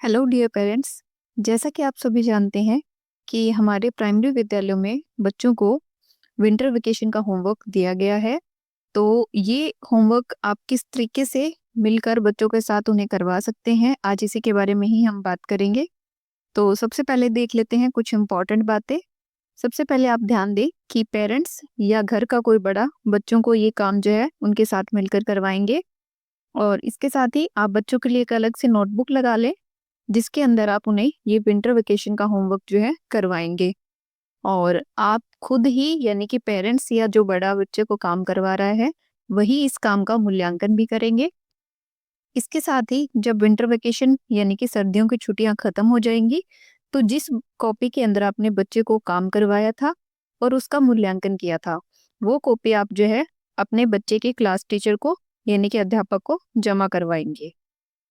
Hello dear parents. जैसा कि आप सभी जानते हैं कि हमारे प्राइमरी विद्यालयों में बच्चों को विंटर वेकेशन का होमवर्क दिया गया है। तो ये होमवर्क आप किस तरीके से मिलकर बच्चों के साथ उन्हें करवा सकते हैं, आज इसी के बारे में ही हम बात करेंगे। तो सबसे पहले देख लेते हैं कुछ इम्पोर्टेंट बातें। सबसे पहले आप ध्यान दें कि पेरेंट्स या घर का कोई बड़ा बच्चों को ये काम जो है उनके साथ मिलकर करवाएंगे। और इसके साथ ही आप बच्चों के लिए एक अलग से नोटबुक लगा लें जिसके अंदर आप उन्हें ये विंटर वेकेशन का होमवर्क जो है करवाएंगे। और आप खुद ही यानी कि पेरेंट्स या जो बड़ा बच्चे को काम करवा रहा है वही इस काम का मूल्यांकन भी करेंगे। इसके साथ ही जब विंटर वेकेशन यानी कि सर्दियों की छुट्टियां खत्म हो जाएंगी तो जिस कॉपी के अंदर आपने बच्चे को काम करवाया था और उसका मूल्यांकन किया था वो कॉपी आप जो है अपने बच्चे के क्लास टीचर को यानी कि अध्यापक को जमा करवाएंगे।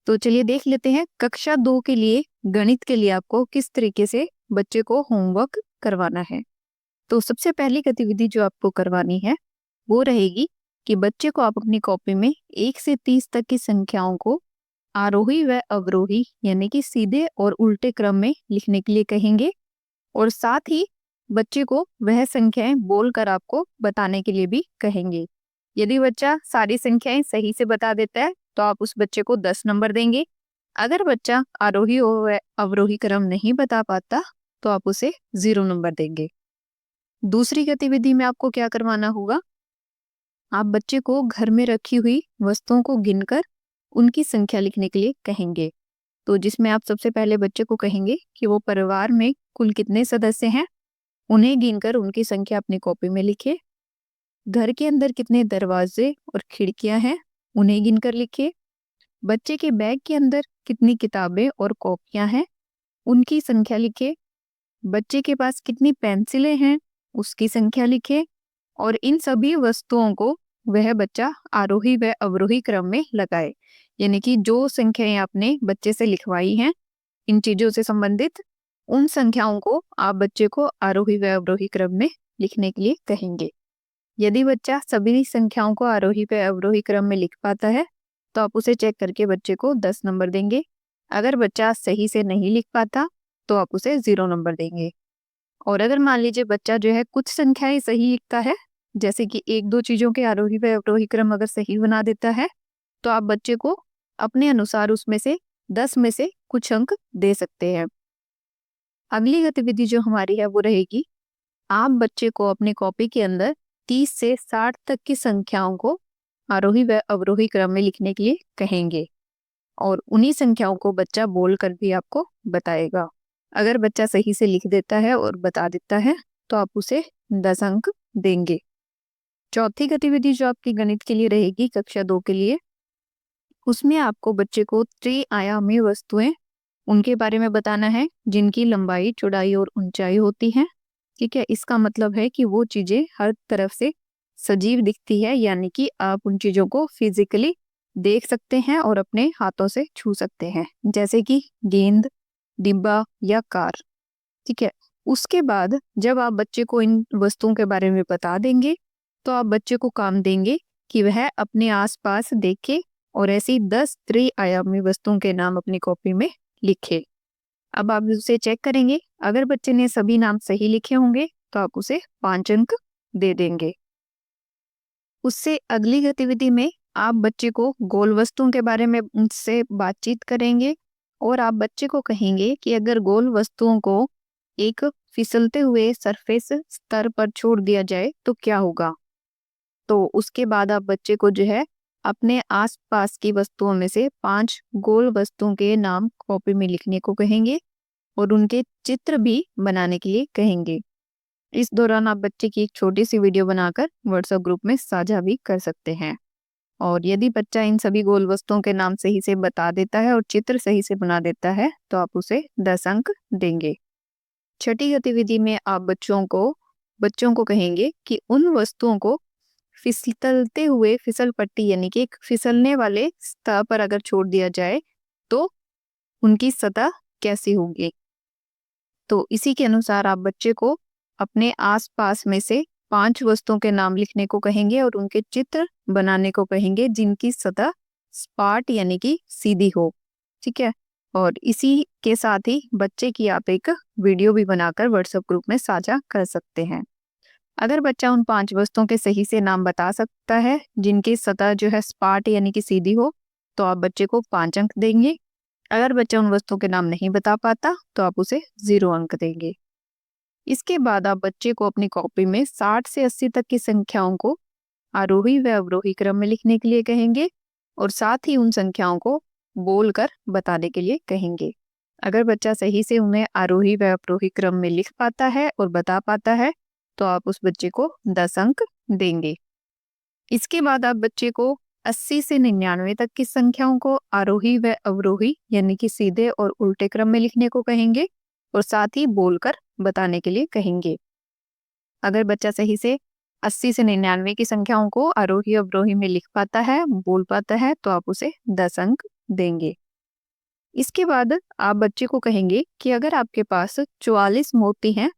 तो चलिए देख लेते हैं कक्षा 2 के लिए गणित के लिए आपको किस तरीके से बच्चे को होमवर्क करवाना है। तो सबसे पहली गतिविधि जो आपको करवानी है वो रहेगी कि बच्चे को आप अपनी कॉपी में 1 से 30 तक की संख्याओं को आरोही व अवरोही यानी कि सीधे और उल्टे क्रम में लिखने के लिए कहेंगे। और साथ ही बच्चे को वह संख्याएं बोलकर आपको बताने के लिए भी कहेंगे। यदि बच्चा सारी संख्याएं सही से बता देता है तो आप उस बच्चे को 10 नंबर देंगे। अगर बच्चा आरोही और अवरोही क्रम नहीं बता पाता तो आप उसे 0 नंबर देंगे। दूसरी गतिविधि में आपको क्या करवाना होगा, आप बच्चे को घर में रखी हुई वस्तुओं को गिनकर उनकी संख्या लिखने के लिए कहेंगे। तो जिसमें आप सबसे पहले बच्चे को कहेंगे कि वो परिवार में कुल कितने सदस्य हैं, उन्हें गिनकर उनकी संख्या अपनी कॉपी में लिखे। घर के अंदर कितने दरवाजे और खिड़कियां हैं, उन्हें गिनकर लिखिए। बच्चे के बैग के अंदर कितनी किताबें और कॉपियां हैं, उनकी संख्या लिखे। बच्चे के पास कितनी पेंसिलें हैं, उसकी संख्या लिखे। और इन सभी वस्तुओं को वह बच्चा आरोही व अवरोही क्रम में लगाए, यानी कि जो संख्याएं आपने बच्चे से लिखवाई हैं इन चीजों से संबंधित, उन संख्याओं को आप बच्चे को आरोही व अवरोही क्रम में लिखने के लिए कहेंगे। यदि बच्चा सभी संख्याओं को आरोही व अवरोही क्रम में लिख पाता है तो आप उसे चेक करके बच्चे को 10 नंबर देंगे। अगर बच्चा सही से नहीं लिख पाता तो आप उसे 0 नंबर देंगे। और अगर मान लीजिए बच्चा जो है कुछ संख्याएं सही लिखता है, जैसे कि एक दो चीजों के आरोही व अवरोही क्रम अगर सही बना देता है तो आप बच्चे को अपने अनुसार उसमें से 10 में से कुछ अंक दे सकते हैं। अगली गतिविधि जो हमारी है वो रहेगी, आप बच्चे को अपनी कॉपी के अंदर 30 से 60 तक की संख्याओं को आरोही व अवरोही क्रम में लिखने के लिए कहेंगे। और उन्हीं संख्याओं को बच्चा बोलकर भी आपको बताएगा। अगर बच्चा सही से लिख देता है और बता देता है तो आप उसे 10 अंक देंगे। चौथी गतिविधि जो आपकी गणित के लिए रहेगी कक्षा 2 के लिए, उसमें आपको बच्चे को त्रिआयामी वस्तुएं उनके बारे में बताना है जिनकी लंबाई चौड़ाई और ऊंचाई होती है। ठीक है, इसका मतलब है कि वो चीजें हर तरफ से सजीव दिखती है, यानी कि आप उन चीजों को फिजिकली देख सकते हैं और अपने हाथों से छू सकते हैं, जैसे कि गेंद, डिब्बा या कार। ठीक है, उसके बाद जब आप बच्चे को इन वस्तुओं के बारे में बता देंगे तो आप बच्चे को काम देंगे कि वह अपने आसपास देखे और ऐसी 10 त्रिआयामी वस्तुओं के नाम अपनी कॉपी में लिखे। अब आप उसे चेक करेंगे, अगर बच्चे ने सभी नाम सही लिखे होंगे तो आप उसे 5 अंक दे देंगे। उससे अगली गतिविधि में आप बच्चे को गोल वस्तुओं के बारे में उनसे बातचीत करेंगे और आप बच्चे को कहेंगे कि अगर गोल वस्तुओं को एक फिसलते हुए सरफेस स्तर पर छोड़ दिया जाए तो क्या होगा। तो उसके बाद आप बच्चे को जो है अपने आसपास की वस्तुओं में से 5 गोल वस्तुओं के नाम कॉपी में लिखने को कहेंगे और उनके चित्र भी बनाने के लिए कहेंगे। इस दौरान आप बच्चे की एक छोटी सी वीडियो बनाकर व्हाट्सएप ग्रुप में साझा भी कर सकते हैं। और यदि बच्चा इन सभी गोल वस्तुओं के नाम सही से बता देता है और चित्र सही से बना देता है तो आप उसे 10 अंक देंगे। छठी गतिविधि में आप बच्चों को कहेंगे कि उन वस्तुओं को फिसलते हुए फिसल पट्टी यानी कि एक फिसलने वाले सतह पर अगर छोड़ दिया जाए तो उनकी सतह कैसी होगी। तो इसी के अनुसार आप बच्चे को अपने आसपास में से 5 वस्तुओं के नाम लिखने को कहेंगे और उनके चित्र बनाने को कहेंगे जिनकी सतह सपाट यानी कि सीधी हो। ठीक है, और इसी के साथ ही बच्चे की आप एक वीडियो भी बनाकर व्हाट्सएप ग्रुप में साझा कर सकते हैं। अगर बच्चा उन 5 वस्तुओं के सही से नाम बता सकता है जिनकी सतह जो है सपाट यानी कि सीधी हो, तो आप बच्चे को 5 अंक देंगे। अगर बच्चा उन वस्तुओं के नाम नहीं बता पाता तो आप उसे 0 अंक देंगे। इसके बाद आप बच्चे को अपनी कॉपी में 60 से 80 तक की संख्याओं को आरोही व अवरोही क्रम में लिखने के लिए कहेंगे और साथ ही उन संख्याओं को बोलकर बताने के लिए कहेंगे। अगर बच्चा सही से उन्हें आरोही व अवरोही क्रम में लिख पाता है और बता पाता है तो आप उस बच्चे को 10 अंक देंगे। इसके बाद आप बच्चे को 80 से 99 तक की संख्याओं को आरोही व अवरोही यानी कि सीधे और उल्टे क्रम में लिखने को कहेंगे और साथ ही बोलकर बताने के लिए कहेंगे। अगर बच्चा सही से 80 से 99 की संख्याओं को आरोही अवरोही में लिख पाता है, बोल पाता है, तो आप उसे 10 अंक देंगे। इसके बाद आप बच्चे को कहेंगे कि अगर आपके पास 44 मोती हैं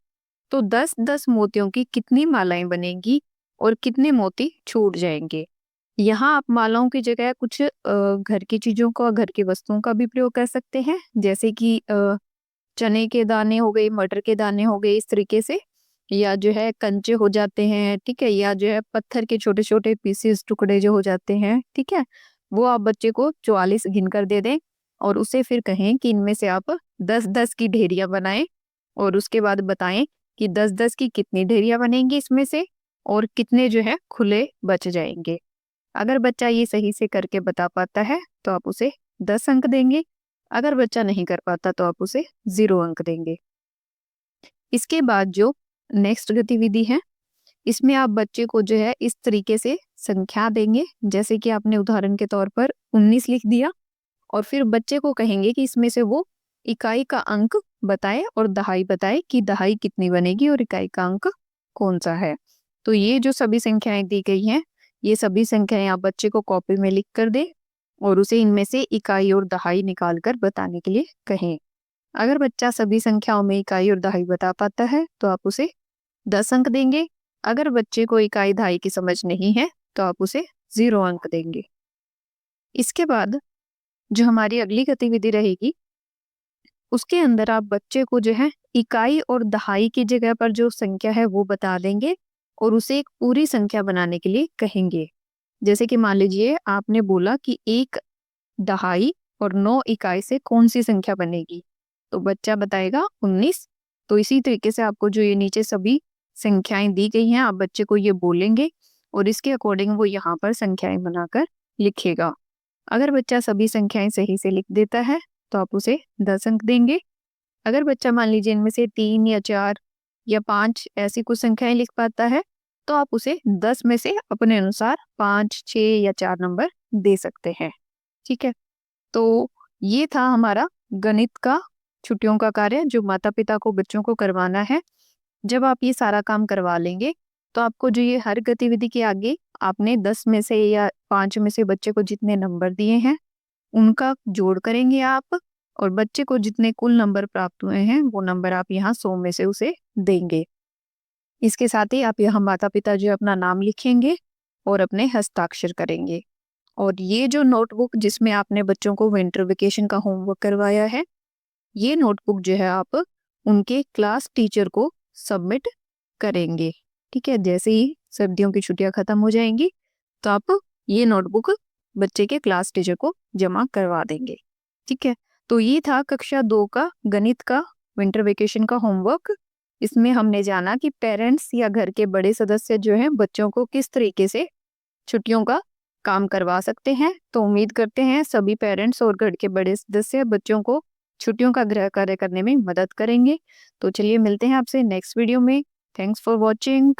तो 10-10 मोतियों की कितनी मालाएं बनेंगी और कितने मोती छूट जाएंगे। यहाँ आप मालाओं की जगह कुछ घर की चीजों का, घर की वस्तुओं का भी प्रयोग कर सकते हैं, जैसे कि चने के दाने हो गए, मटर के दाने हो गए, इस तरीके से, या जो है कंचे हो जाते हैं, ठीक है, या जो है पत्थर के छोटे छोटे पीसेस, टुकड़े जो हो जाते हैं, ठीक है, वो आप बच्चे को 44 गिन कर दे दें और उसे फिर कहें कि इनमें से आप 10-10 की ढेरियां बनाएं और उसके बाद बताएं कि 10-10 की कितनी ढेरियां बनेंगी इसमें से और कितने जो है खुले बच जाएंगे। अगर बच्चा ये सही से करके बता पाता है तो आप उसे 10 अंक देंगे। अगर बच्चा नहीं कर पाता तो आप उसे 0 अंक देंगे। इसके बाद जो नेक्स्ट गतिविधि है, इसमें आप बच्चे को जो है इस तरीके से संख्या देंगे, जैसे कि आपने उदाहरण के तौर पर 19 लिख दिया और फिर बच्चे को कहेंगे कि इसमें से वो इकाई का अंक बताए और दहाई बताए कि दहाई कितनी बनेगी और इकाई का अंक कौन सा है। तो ये जो सभी संख्याएं दी गई हैं, ये सभी संख्याएं आप बच्चे को कॉपी में लिख कर दें और उसे इनमें से इकाई और दहाई निकाल कर बताने के लिए कहें। अगर बच्चा सभी संख्याओं में इकाई और दहाई बता पाता है तो आप उसे 10 अंक देंगे। अगर बच्चे को इकाई दहाई की समझ नहीं है तो आप उसे 0 अंक देंगे। इसके बाद जो हमारी अगली गतिविधि रहेगी, उसके अंदर आप बच्चे को जो है इकाई और दहाई की जगह पर जो संख्या है वो बता देंगे और उसे एक पूरी संख्या बनाने के लिए कहेंगे। जैसे कि मान लीजिए आपने बोला कि 1 दहाई और 9 इकाई से कौन सी संख्या बनेगी, तो बच्चा बताएगा 19। तो इसी तरीके से आपको जो ये नीचे सभी संख्याएं दी गई हैं, आप बच्चे को ये बोलेंगे और इसके अकॉर्डिंग वो यहाँ पर संख्याएं बनाकर लिखेगा। अगर बच्चा सभी संख्याएं सही से लिख देता है तो आप उसे 10 अंक देंगे। अगर बच्चा मान लीजिए इनमें से 3 या 4 या 5 ऐसी कुछ संख्याएं लिख पाता है तो आप उसे 10 में से अपने अनुसार 5, 6 या 4 नंबर दे सकते हैं। ठीक है, तो ये था हमारा गणित का छुट्टियों का कार्य जो माता पिता को बच्चों को करवाना है। जब आप ये सारा काम करवा लेंगे तो आपको जो ये हर गतिविधि के आगे आपने 10 में से या 5 में से बच्चे को जितने नंबर दिए हैं उनका जोड़ करेंगे आप और बच्चे को जितने कुल नंबर प्राप्त हुए हैं वो नंबर आप यहाँ 100 में से उसे देंगे। इसके साथ ही आप यहाँ माता पिता जो अपना नाम लिखेंगे और अपने हस्ताक्षर करेंगे। और ये जो नोटबुक जिसमें आपने बच्चों को विंटर वेकेशन का होमवर्क करवाया है, ये नोटबुक जो है आप उनके क्लास टीचर को सबमिट करेंगे। ठीक है, जैसे ही सर्दियों की छुट्टियां खत्म हो जाएंगी तो आप ये नोटबुक बच्चे के क्लास टीचर को जमा करवा देंगे। ठीक है, तो ये था कक्षा 2 का गणित का विंटर वेकेशन का होमवर्क। इसमें हमने जाना कि पेरेंट्स या घर के बड़े सदस्य जो हैं बच्चों को किस तरीके से छुट्टियों का काम करवा सकते हैं। तो उम्मीद करते हैं सभी पेरेंट्स और घर के बड़े सदस्य बच्चों को छुट्टियों का गृह कार्य करने में मदद करेंगे। तो चलिए मिलते हैं आपसे नेक्स्ट वीडियो में। Thanks for watching.